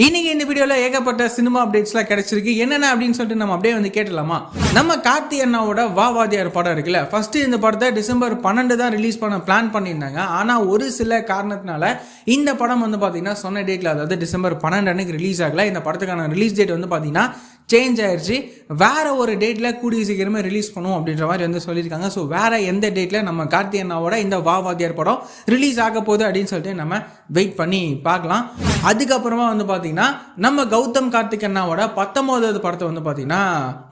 இன்னைக்கு இந்த வீடியோவில் ஏகப்பட்ட சினிமா அப்டேட்ஸ்லாம் கிடைச்சிருக்கு. என்னென்ன அப்படின்னு சொல்லிட்டு நம்ம அப்படியே வந்து கேட்டலாமா? நம்ம கார்த்தி அண்ணாவோட வாவாதியார் படம் இருக்குல்ல, ஃபர்ஸ்ட் இந்த படத்தை டிசம்பர் 12 தான் ரிலீஸ் பண்ண பிளான் பண்ணியிருந்தாங்க. ஆனால் ஒரு சில காரணத்தினால இந்த படம் வந்து பார்த்தீங்கன்னா சொன்ன டேட்டில், அதாவது டிசம்பர் 12 அன்னைக்கு ரிலீஸ் ஆகல. இந்த படத்துக்கான ரிலீஸ் டேட் வந்து பார்த்தீங்கன்னா சேஞ்ச் ஆயிடுச்சு. வேற ஒரு டேட்டில் கூடிய சீக்கிரமே ரிலீஸ் பண்ணுவோம் அப்படின்ற மாதிரி வந்து சொல்லியிருக்காங்க. ஸோ வேற எந்த டேட்டில் நம்ம கார்த்தி அண்ணாவோட இந்த வாவாதியார் படம் ரிலீஸ் ஆக போகுது அப்படின்னு சொல்லிட்டு நம்ம வெயிட் பண்ணி பார்க்கலாம். அதுக்கப்புறமா வந்து பார்த்தீங்கன்னா நம்ம கௌதம் கார்த்திக் அண்ணாவோட 19வது படத்தை வந்து பார்த்தீங்கன்னா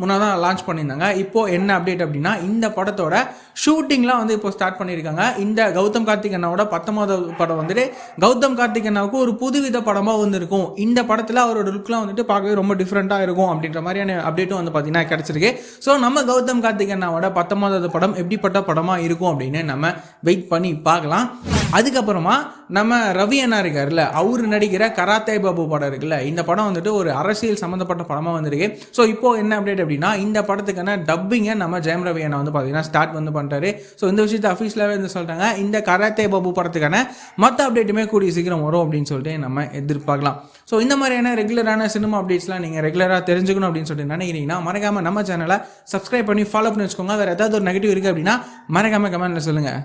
முன்னாதான் லான்ச் பண்ணியிருந்தாங்க. இப்போ என்ன அப்டேட் அப்படின்னா, இந்த படத்தோட ஷூட்டிங்லாம் வந்து இப்போ ஸ்டார்ட் பண்ணியிருக்காங்க. இந்த கௌதம் கார்த்திக் அண்ணாவோட 19வது படம் வந்துட்டு கௌதம் கார்த்திக் அண்ணாவுக்கு ஒரு புதுவித படமாக வந்து இருக்கும். இந்த படத்தில் அவரோட லுக்லாம் வந்துட்டு பார்க்கவே ரொம்ப டிஃப்ரெண்ட்டாக இருக்கும் அப்படின்ற மாதிரியான அப்டேட்டும் வந்து பார்த்தீங்கன்னா கிடைச்சிருக்கு. ஸோ நம்ம கௌதம் கார்த்திக் அண்ணாவோட 19வது படம் எப்படிப்பட்ட படமாக இருக்கும் அப்படின்னு நம்ம வெயிட் பண்ணி பார்க்கலாம். அதுக்கப்புறமா நம்ம ரவி அண்ணா இருக்காருல்ல, அவர் நடிக்கிற கராத்தே பாபு படம் இருக்குல்ல, இந்த படம் வந்துட்டு ஒரு அரசியல் சம்மந்தப்பட்ட படமாக வந்திருக்கு. ஸோ இப்போ என்ன அப்டேட் அப்படின்னா, இந்த படத்துக்கான டப்பிங்கை நம்ம ஜெயம் ரவி அண்ணா வந்து பார்த்தீங்கன்னா ஸ்டார்ட் வந்து பண்ணிட்டாரு. ஸோ இந்த விஷயத்தை அஃபீஷியலாகவே வந்து சொல்லிட்டாங்க. இந்த கராத்தே பாபு படத்துக்கான மற்ற அப்டேட்டுமே கூடிய சீக்கிரம் வரும் அப்படின்னு சொல்லிட்டு நம்ம எதிர்பார்க்கலாம். ஸோ இந்த மாதிரியான ரெகுலரான சினிமா அப்டேட்ஸ்லாம் நீங்கள் ரெகுலராக தெரிஞ்சுக்கணும் அப்படின்னு சொல்லிட்டு நினைக்கிறீங்கன்னா மறக்காமல் நம்ம சேனலை சப்ஸ்கிரைப் பண்ணி ஃபாலோ பண்ணி வச்சுக்கோங்க. வேறு ஏதாவது ஒரு நெகட்டிவ் இருக்குது அப்படின்னா மறக்காமல் கமெண்ட்டில் சொல்லுங்கள்.